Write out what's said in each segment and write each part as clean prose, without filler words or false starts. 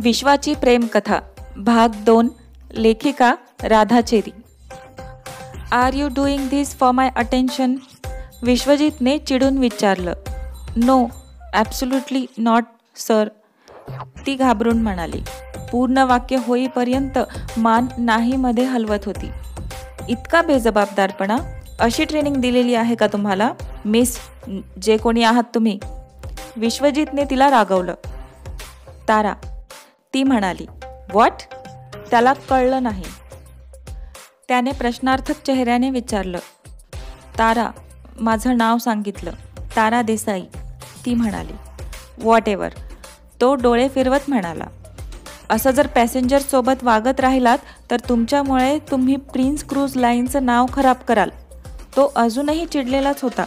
विश्वाची प्रेमकथा भाग 2 लेखिका Radha Cherry. Are you doing this for my attention? विश्वजितने चिडून विचारलं. नो, ॲब्सोल्युटली नॉट सर, ती घाबरून म्हणाली. पूर्ण वाक्य होईपर्यंत मान नाहीमध्ये हलवत होती. इतका बेजबाबदारपणा? अशी ट्रेनिंग दिलेली आहे का तुम्हाला, मिस जे कोणी आहात तुम्ही? विश्वजितने तिला रागवलं. तारा, ती म्हणाली. व्हॉट? त्याला कळलं नाही. त्याने प्रश्नार्थक चेहऱ्याने विचारलं. तारा, माझं नाव सांगितलं. तारा देसाई, ती म्हणाली. व्हॉट एव्हर, तो डोळे फिरवत म्हणाला. असं जर पॅसेंजर सोबत वागत राहिलात तर तुमच्यामुळे तुम्ही प्रिन्स क्रूज लाईनचं नाव खराब कराल. तो अजूनही चिडलेलाच होता.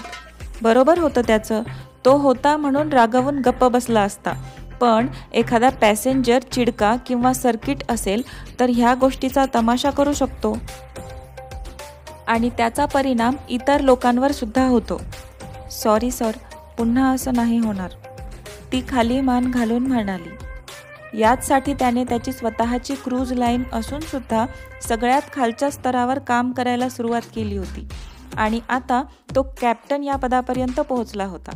बरोबर होतं त्याचं. तो होता म्हणून रागावून गप्प बसला असता. पण एखादा पॅसेंजर चिडका किंवा सर्किट असेल तर ह्या गोष्टीचा तमाशा करू शकतो आणि त्याचा परिणाम इतर लोकांवर सुद्धा होतो. सॉरी सर, पुन्हा असं नाही होणार, ती खाली मान घालून म्हणाली. याचसाठी त्याने त्याची स्वतःची क्रूज लाईन असून सुद्धा सगळ्यात खालच्या स्तरावर काम करायला सुरुवात केली होती आणि आता तो कॅप्टन या पदापर्यंत पोहोचला होता.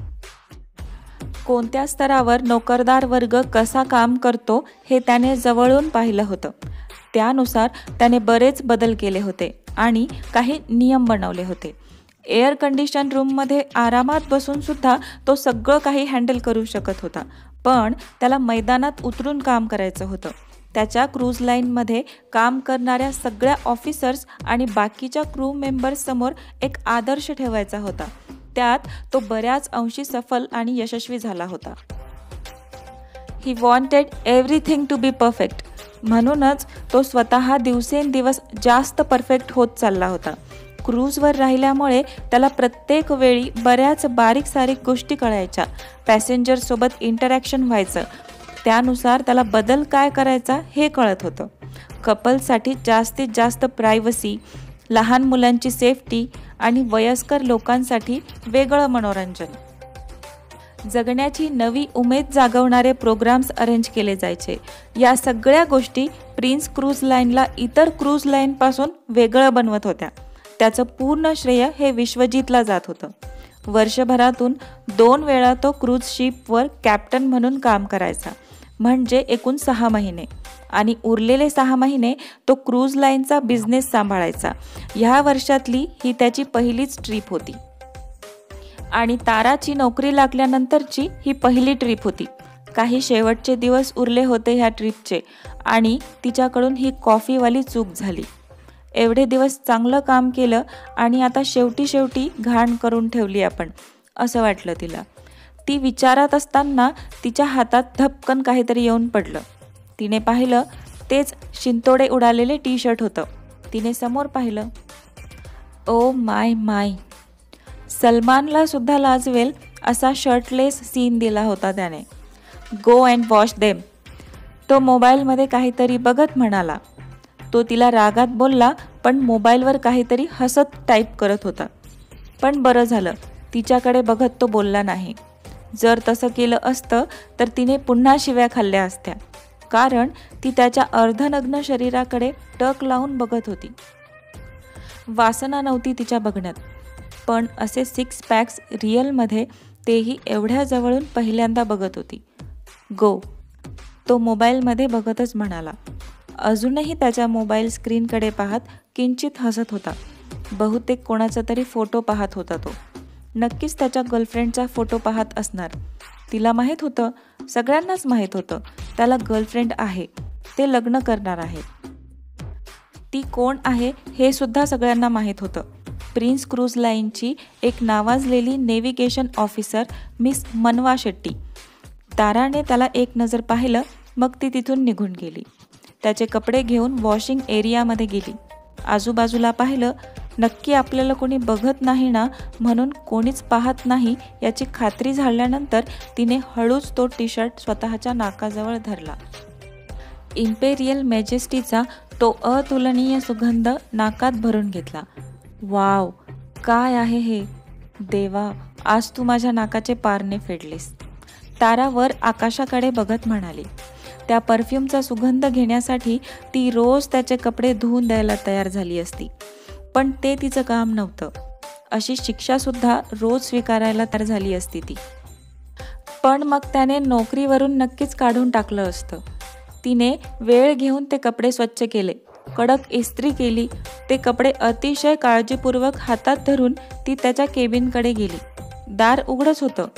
कोणत्या स्तरावर नोकरदार वर्ग कसा काम करतो हे त्याने जवळून पाहिलं होतं. त्यानुसार त्याने बरेच बदल केले होते आणि काही नियम बनवले होते. एअर कंडिशन रूममध्ये आरामात बसून सुद्धा तो सगळं काही हँडल करू शकत होता. पण त्याला मैदानात उतरून काम करायचं होतं. त्याच्या क्रूज लाईनमध्ये काम करणाऱ्या सगळ्या ऑफिसर्स आणि बाकीच्या क्रू मेंबर्ससमोर एक आदर्श ठेवायचा होता. त्यात तो बऱ्याच अंशी सफल आणि यशस्वी झाला होता. He wanted everything to be perfect. म्हणूनच तो स्वतः दिवसेंदिवस जास्त परफेक्ट होत चालला होता. क्रूजवर राहिल्यामुळे त्याला प्रत्येक वेळी बऱ्याच बारीक सारीक गोष्टी कळायच्या. पॅसेंजरसोबत इंटरॅक्शन व्हायचं. त्यानुसार त्याला बदल काय करायचा हे कळत होतं. कपलसाठी जास्तीत जास्त प्रायव्हसी, लहान मुलांची सेफ्टी आणि वयस्कर लोकांसाठी वेगळं मनोरंजन. जगण्याची नवी उमेद जागवणारे प्रोग्राम्स अरेंज केले जायचे. या सगळ्या गोष्टी प्रिन्स क्रूज लाईनला इतर क्रूज लाईनपासून वेगळं बनवत होत्या. त्याचं पूर्ण श्रेय हे विश्वजितला जात होतं. वर्षभरातून 2 वेळा तो क्रूज शिपवर कॅप्टन म्हणून काम करायचा, म्हणजे एकूण 6 महिने, आणि उरलेले 6 महिने तो क्रूज लाईनचा बिझनेस सांभाळायचा. ह्या वर्षातली ही त्याची पहिलीच ट्रीप होती आणि ताराची नोकरी लागल्यानंतरची ही पहिली ट्रीप होती. काही शेवटचे दिवस उरले होते ह्या ट्रीपचे आणि तिच्याकडून ही कॉफीवाली चूक झाली. एवढे दिवस चांगलं काम केलं आणि आता शेवटी घाण करून ठेवली आपण, असं वाटलं तिला. ती विचारात असताना तिच्या हातात धपकन काहीतरी येऊन पडलं. तिने पाहिलं तेच शिंतोडे उडालेले टी-शर्ट होतं. तिने समोर पाहिलं. ओ माय, सलमानला सुद्धा लाजवेल असा शर्टलेस सीन दिला होता त्याने. गो अँड वॉश देम, तो मोबाईलमध्ये काहीतरी बघत म्हणाला. तो तिला रागात बोलला पण मोबाईलवर काहीतरी हसत टाईप करत होता. पण बरं झालं तिच्याकडे बघत तो बोलला नाही. जर तसं केलं असतं तर तिने पुन्हा शिव्या खाल्ल्या असत्या, कारण ती त्याच्या अर्धनग्न शरीराकडे टक लावून बघत होती. वासना नव्हती तिच्या बघण्यात, पण असे 6 पॅक्स रिअलमध्ये, तेही एवढ्या जवळून पहिल्यांदा बघत होती. गो, तो मोबाईलमध्ये बघतच म्हणाला. अजूनही त्याच्या मोबाईल स्क्रीनकडे पाहत किंचित हसत होता. बहुतेक कोणाचा तरी फोटो पाहत होता तो. नक्कीच त्याच्या गर्लफ्रेंडचा फोटो पाहत असणार. तिला माहीत होतं, सगळ्यांनाच माहीत होतं, त्याला गर्लफ्रेंड आहे, ते लग्न करणार आहे. ती कोण आहे हे सुद्धा सगळ्यांना माहीत होतं. प्रिन्स क्रूज लाईनची एक नावाजलेली नेव्हिगेशन ऑफिसर मिस मनवा शेट्टी. ताराने त्याला एक नजर पाहिलं, मग ती तिथून निघून गेली. त्याचे कपडे घेऊन वॉशिंग एरियामध्ये गेली. आजूबाजूला पाहिलं. नक्की आपल्याला कोणी बघत नाही ना, म्हणून कोणीच पाहत नाही याची खात्री झाल्यानंतर तिने हळूच तो टी-शर्ट स्वतःच्या नाकाजवळ धरला. इम्पेरियल मॅजेस्टीचा तो अतुलनीय सुगंध नाकात भरून घेतला. वाव, काय आहे हे देवा, आज तू माझ्या नाकाचे पारणे फेडलीस. तारा वर आकाशाकडे बघत म्हणाली. त्या परफ्यूमचा सुगंध घेण्यासाठी ती रोज त्याचे कपडे धुवून द्यायला तयार झाली असती. पण ते तिचं काम नव्हतं. अशी शिक्षासुद्धा रोज स्वीकारायला तयार झाली असती ती. पण मग त्याने नोकरीवरून नक्कीच काढून टाकलं असतं. तिने वेळ घेऊन ते कपडे स्वच्छ केले, कडक इस्त्री केली. ते कपडे अतिशय काळजीपूर्वक हातात धरून ती त्याच्या केबिनकडे गेली. दार उघडच होतं,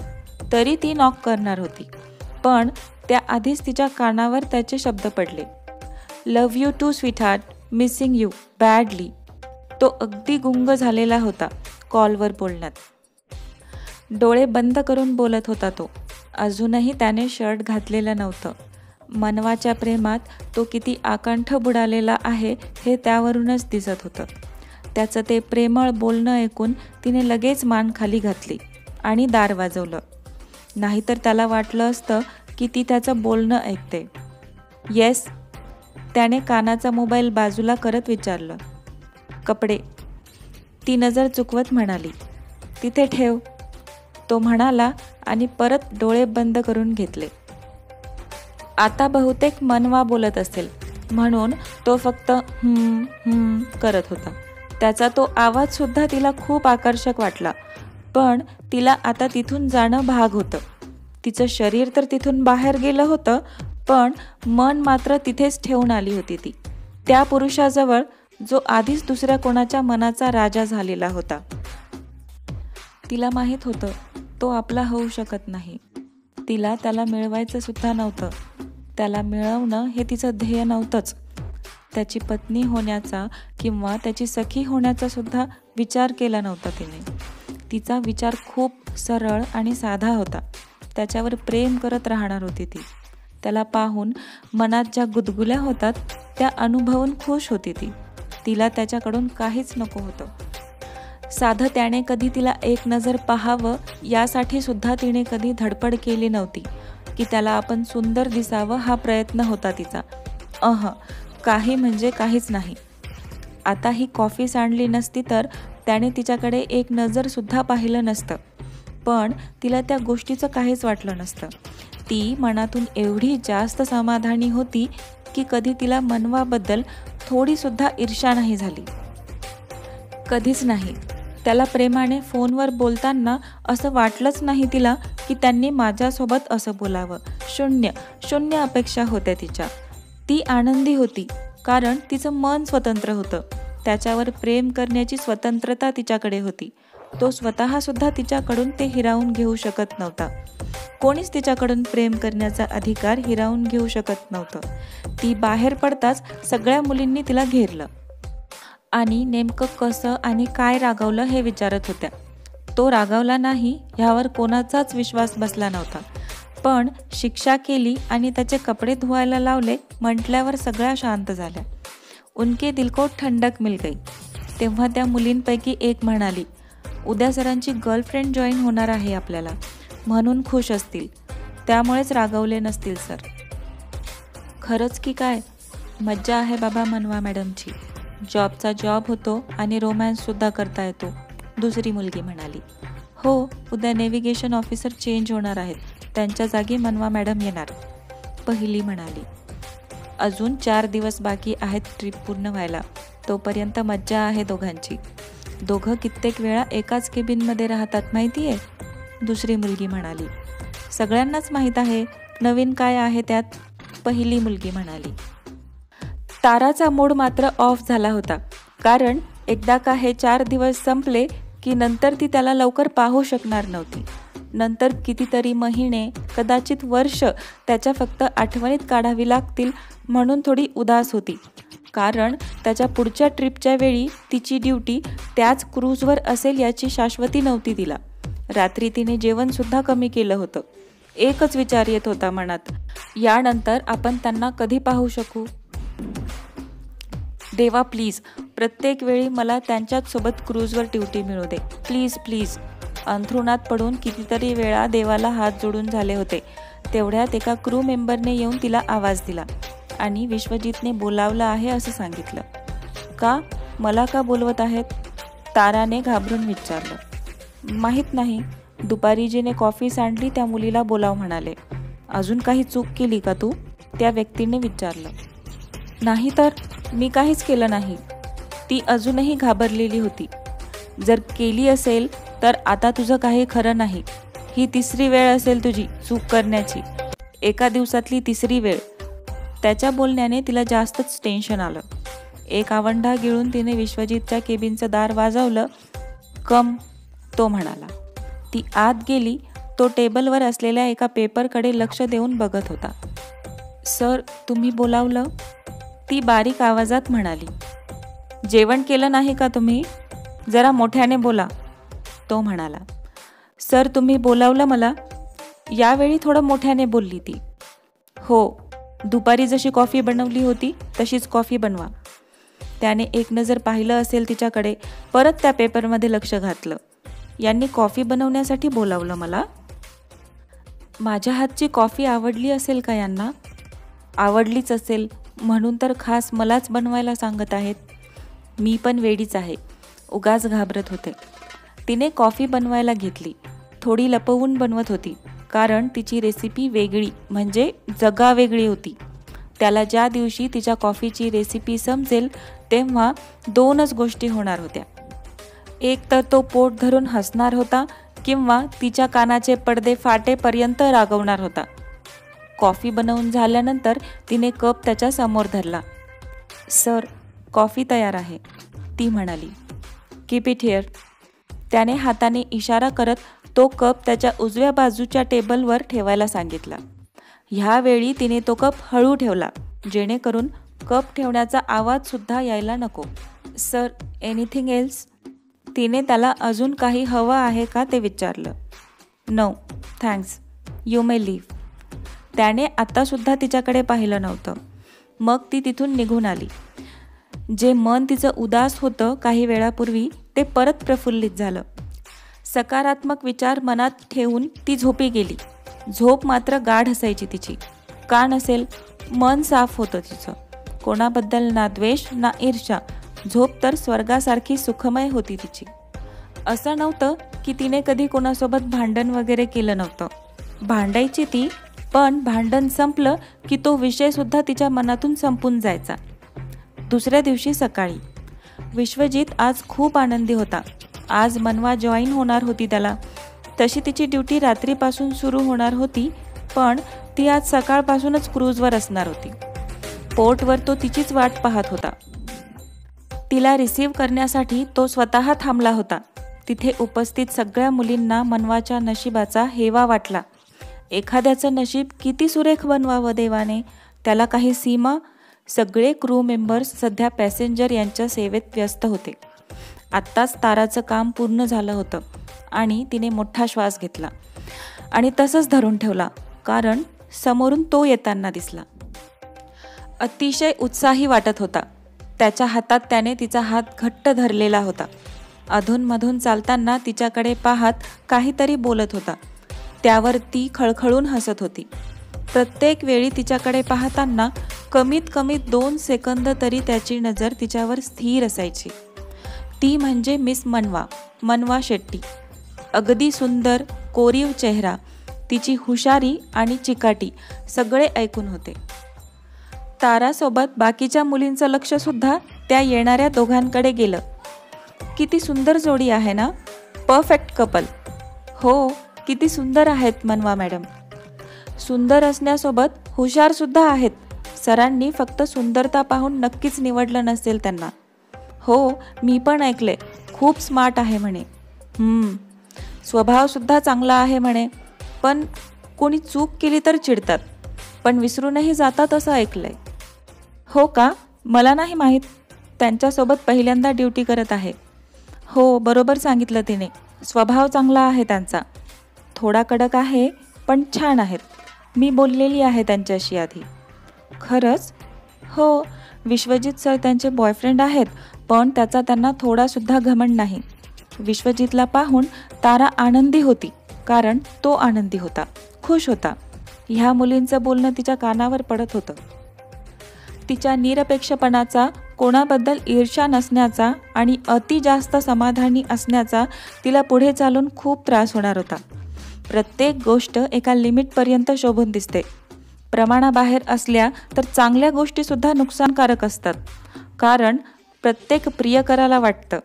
तरी ती नॉक करणार होती. पण त्याआधीच तिच्या कानावर त्याचे शब्द पडले. Love you too sweetheart, missing you badly. तो अगदी गुंग झालेला होता कॉलवर बोलण्यात. डोळे बंद करून बोलत होता तो. अजूनही त्याने शर्ट घातलेलं नव्हतं. मनवाच्या प्रेमात तो किती आकंठ बुडालेला आहे हे त्यावरूनच दिसत होतं. त्याचं ते प्रेमळ बोलणं ऐकून तिने लगेच मान खाली घातली आणि दार वाजवलं. नाहीतर त्याला वाटलं असतं की ती त्याचं बोलणं ऐकते. येस, त्याने कानाचा मोबाईल बाजूला करत विचारलं. कपडे, ती नजर चुकवत म्हणाली. तिथे ठेव, तो म्हणाला आणि परत डोळे बंद करून घेतले. आता बहुतेक मनवा बोलत असेल म्हणून तो फक्त करत होता. त्याचा तो आवाज सुद्धा तिला खूप आकर्षक वाटला. पण तिला आता तिथून जाणं भाग होतं. तिचं शरीर तर तिथून बाहेर गेलं होतं, पण मन मात्र तिथेच ठेवून आली होती ती, त्या पुरुषाजवळ जो आधीच दुसऱ्या कोणाच्या मनाचा राजा झालेला होता. तिला माहीत होतं तो आपला होऊ शकत नाही. तिला त्याला मिळवायचं सुद्धा नव्हतं. त्याला मिळवणं हे तिचं ध्येय नव्हतंच. त्याची पत्नी होण्याचा किंवा त्याची सखी होण्याचा सुद्धा विचार केला नव्हता तिने. तिचा विचार खूप सरळ आणि साधा होता. त्याच्यावर प्रेम करत राहणार होती ती. त्याला पाहून मनात ज्या गुदगुल्या होतात त्या अनुभवून खुश होती ती. तिला त्याच्याकडून काहीच नको होतं. साधं त्याने कधी तिला एक नजर पाहावं यासाठी सुद्धा तिने कधी धडपड केली नव्हती की त्याला आपण सुंदर दिसावं हा प्रयत्न होता तिचा. काही म्हणजे काहीच नाही. आता ही कॉफी सांडली नसती तर त्याने तिच्याकडे एक नजर सुद्धा पाहिलं नसतं. पण तिला त्या गोष्टीचं काहीच वाटलं नसतं. ती मनातून एवढी जास्त समाधानी होती की कधी तिला मनवाबद्दल थोडी सुद्धा ईर्ष्या नाही झाली. कधीच नाही. त्याला प्रेमाने फोनवर बोलताना असं वाटलंच नाही तिला की त्यांनी माझ्यासोबत असं बोलावं. शून्य अपेक्षा होत्या तिच्या. ती आनंदी होती कारण तिचं मन स्वतंत्र होतं. त्याच्यावर प्रेम करण्याची स्वतंत्रता तिच्याकडे होती. तो स्वतः सुद्धा तिच्याकडून ते हिरावून घेऊ शकत नव्हता. कोणीच तिच्याकडून प्रेम करण्याचा अधिकार हिरावून घेऊ शकत नव्हतं. ती बाहेर पडताच सगळ्या मुलींनी तिला घेरलं आणि नेमकं कसं आणि काय रागावलं हे विचारत होत्या. तो रागावला नाही ह्यावर कोणाचाच विश्वास बसला नव्हता. पण शिक्षा केली आणि त्याचे कपडे धुवायला लावले म्हटल्यावर सगळ्या शांत झाल्या. उनके दिल को ठंडक मिल गई. तेव्हा त्या मुलींपैकी एक म्हणाली, उद्या सरांची गर्लफ्रेंड जॉईन होणार आहे आपल्याला, म्हणून खुश असतील, त्यामुळेच रागवले नसतील सर. खरंच की काय? मज्जा आहे बाबा मनवा मॅडमची. जॉबचा जॉब होतो आणि रोमॅन्ससुद्धा करता येतो, दुसरी मुलगी म्हणाली. हो, उद्या नेव्हिगेशन ऑफिसर चेंज होणार आहेत, त्यांच्या जागी मनवा मॅडम येणार, पहिली म्हणाली. अजून 4 दिवस बाकी आहेत ट्रिप पूर्ण व्हायला, तोपर्यंत मज्जा आहे दोघांची. दोघं कित्येक वेळा एकाच केबिनमध्ये राहतात माहिती आहे, दुसरी मुलगी म्हणाली. सगळ्यांनाच माहीत आहे, नवीन काय आहे त्यात, पहिली मुलगी म्हणाली. ताराचा मूड मात्र ऑफ झाला होता. कारण एकदा का हे 4 दिवस संपले की नंतर ती त्याला लवकर पाहू शकणार नव्हती. नंतर कितीतरी महिने, कदाचित वर्ष त्याच्या फक्त आठवणीत काढावी लागतील म्हणून थोडी उदास होती. कारण त्याच्या पुढच्या ट्रिपच्या वेळी तिची ड्युटी त्याच क्रूजवर असेल याची शाश्वती नव्हती तिला. रात्री तिने जेवणसुद्धा कमी केलं होतं. एकच विचार येत होता मनात, यानंतर आपण त्यांना कधी पाहू शकू? देवा प्लीज, प्रत्येक वेळी मला त्यांच्याच सोबत क्रूजवर ड्युटी मिळू दे, प्लीज प्लीज. अंथरुणात पडून कितीतरी वेळा देवाला हात जोडून झाले होते. तेवढ्यात एका क्रू मेंबरने येऊन तिला आवाज दिला आणि विश्वजितने बोलावलं आहे असं सांगितलं. का? मला का बोलवत आहेत? ताराने घाबरून विचारलं. माहीत नाही, दुपारी जिने कॉफी सांडली त्या मुलीला बोलाव म्हणाले. अजून काही चूक केली का तू? त्या व्यक्तीने विचारलं. नाही तर, मी काहीच केलं नाही. ती अजूनही घाबरलेली होती. जर केली असेल तर आता तुझं काही खरं नाही. ही तिसरी वेळ असेल तुझी चूक करण्याची, एका दिवसातली तिसरी वेळ. त्याच्या बोलण्याने तिला जास्तच टेन्शन आलं. एक आवंढा गिळून तिने विश्वजितच्या केबिनचं दार वाजवलं. कम, तो म्हणाला. ती आत गेली. तो टेबलवर असलेल्या एका पेपरकडे लक्ष देऊन बघत होता. सर, तुम्ही बोलावलं? ती बारीक आवाजात म्हणाली. जेवण केलं नाही का तुम्ही? जरा मोठ्याने बोला, तो म्हणाला. सर, तुम्ही बोलावलं मला? यावेळी थोडं मोठ्याने बोलली ती. हो, दुपारी जशी कॉफी बनवली होती तशीच कॉफी बनवा. त्याने एक नजर पाहिलं असेल तिच्याकडे, परत त्या पेपरमध्ये लक्ष घातलं. यांनी कॉफी बनवण्यासाठी बोलावलं मला? माझ्या हातची कॉफी आवडली असेल का यांना? आवडलीच असेल म्हणून तर खास मलाच बनवायला सांगत आहेत. मी पण वेडीच आहे, उगाच घाबरत होते. तिने कॉफी बनवायला घेतली. थोडी लपवून बनवत होती, कारण तिची रेसिपी वेगळी म्हणजे जगावेगळी होती. त्याला ज्या दिवशी तिच्या कॉफीची रेसिपी समजेल तेव्हा दोनच गोष्टी होणार होत्या. एक तर तो पोट धरून हसणार होता किंवा तिच्या कानाचे पडदे फाटेपर्यंत रागवणार होता. कॉफी बनवून झाल्यानंतर तिने कप त्याच्या समोर धरला. सर, कॉफी तयार आहे, ती म्हणाली. Keep it here. त्याने हाताने इशारा करत तो कप त्याच्या उजव्या बाजूच्या टेबलवर ठेवायला सांगितला. ह्यावेळी तिने तो कप हळू ठेवला, जेणेकरून कप ठेवण्याचा आवाजसुद्धा यायला नको. Sir, anything else? तिने त्याला अजून काही हवं आहे का ते विचारलं. No thanks, you may leave. त्याने आत्तासुद्धा तिच्याकडे पाहिलं नव्हतं. मग ती तिथून निघून आली. जे मन तिचं उदास होतं काही वेळापूर्वी ते परत प्रफुल्लित झालं. सकारात्मक विचार मनात ठेवून ती झोपी गेली. झोप मात्र गाढ असायची तिची. का नसेल? मन साफ होतं तिचं. कोणाबद्दल ना द्वेष ना ईर्ष्या. झोप तर स्वर्गासारखी सुखमय होती तिची. असं नव्हतं की तिने कधी कोणासोबत भांडण वगैरे केलं नव्हतं. भांडायची ती, पण भांडण संपलं की तो विषयसुद्धा तिच्या मनातून संपून जायचा. दुसऱ्या दिवशी सकाळी विश्वजित आज खूप आनंदी होता. आज मनवा जॉईन होणार होती त्याला. तशी तिची ड्युटी रात्रीपासून सुरू होणार होती, पण ती आज सकाळपासूनच क्रूजवर असणार होती. पोर्टवर तो तिचीच वाट पाहत होता. तिला रिसीव्ह करण्यासाठी तो स्वतः थांबला होता. तिथे उपस्थित सगळ्या मुलींना मनवाच्या नशिबाचा हेवा वाटला. एखाद्याचं नशीब किती सुरेख बनवावं देवाने, त्याला काही सीमा. सगळे क्रू मेंबर्स सध्या पॅसेंजर यांच्या सेवेत व्यस्त होते. आत्ताच ताराचं काम पूर्ण झालं होतं आणि तिने मोठा श्वास घेतला आणि तसंच धरून ठेवला, कारण समोरून तो येताना दिसला. अतिशय उत्साही वाटत होता. त्याच्या हातात त्याने तिचा हात घट्ट धरलेला होता. अधूनमधून चालताना तिच्याकडे पाहत काहीतरी बोलत होता. त्यावर ती खळखळून हसत होती. प्रत्येक वेळी तिच्याकडे पाहताना कमीत कमी 2 सेकंद तरी त्याची नजर तिच्यावर स्थिर असायची. ती म्हणजे मिस मनवा शेट्टी. अगदी सुंदर, कोरीव चेहरा, तिची हुशारी आणि चिकाटी सगळे ऐकून होते. तारासोबत बाकीच्या मुलींचं लक्षसुद्धा त्या येणाऱ्या दोघांकडे गेलं. किती सुंदर जोडी आहे ना, परफेक्ट कपल. हो, किती सुंदर आहेत मनवा मॅडम. सुंदर असण्यासोबत हुशारसुद्धा आहेत. सरांनी फक्त सुंदरता पाहून नक्कीच निवडलं नसेल त्यांना. हो, मी पण ऐकले, खूप स्मार्ट आहे म्हणे. स्वभावसुद्धा चांगला आहे म्हणे. पण कोणी चूक केली तर चिडतात, पण विसरूनही जातात असं ऐकलंय. हो का? मला नाही माहीत. त्यांच्यासोबत पहिल्यांदा ड्युटी करत आहे. हो, बरोबर सांगितलं तिने. स्वभाव चांगला आहे त्यांचा. थोडा कडक आहे, पण छान आहेत. मी बोललेली आहे त्यांच्याशी आधी. खरंच? हो, विश्वजित सर त्यांचे बॉयफ्रेंड आहेत, पण त्याचा त्यांना थोडासुद्धा घमंड नाही. विश्वजितला पाहून तारा आनंदी होती, कारण तो आनंदी होता, खुश होता. ह्या मुलींचं बोलणं तिच्या कानावर पडत होतं. तिच्या निरपेक्षपणाचा, कोणाबद्दल ईर्ष्या नसण्याचा आणि अति जास्त समाधानी असण्याचा तिला पुढे चालून खूप त्रास होणार होता. प्रत्येक गोष्ट एका लिमिटपर्यंत शोभून दिसते, प्रमाणाबाहेर असल्या तर चांगल्या गोष्टीसुद्धा नुकसानकारक असतात. कारण प्रत्येक प्रियकराला वाटतं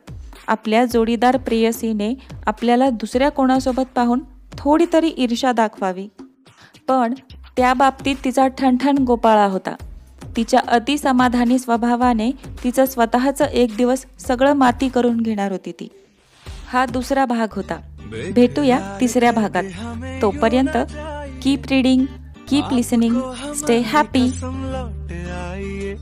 आपल्या जोडीदार प्रेयसीने आपल्याला दुसऱ्या कोणासोबत पाहून थोडी तरी ईर्ष्या दाखवावी. पण त्या बाबतीत तिचा ठणठण गोपाळा होता. तिच्या अतिसमाधानी स्वभावाने तिचं स्वतःचं एक दिवस सगळं माती करून घेणार होती ती. हा दुसरा भाग होता. भेटूया तिसऱ्या भागात. तोपर्यंत keep reading, keep listening, stay happy.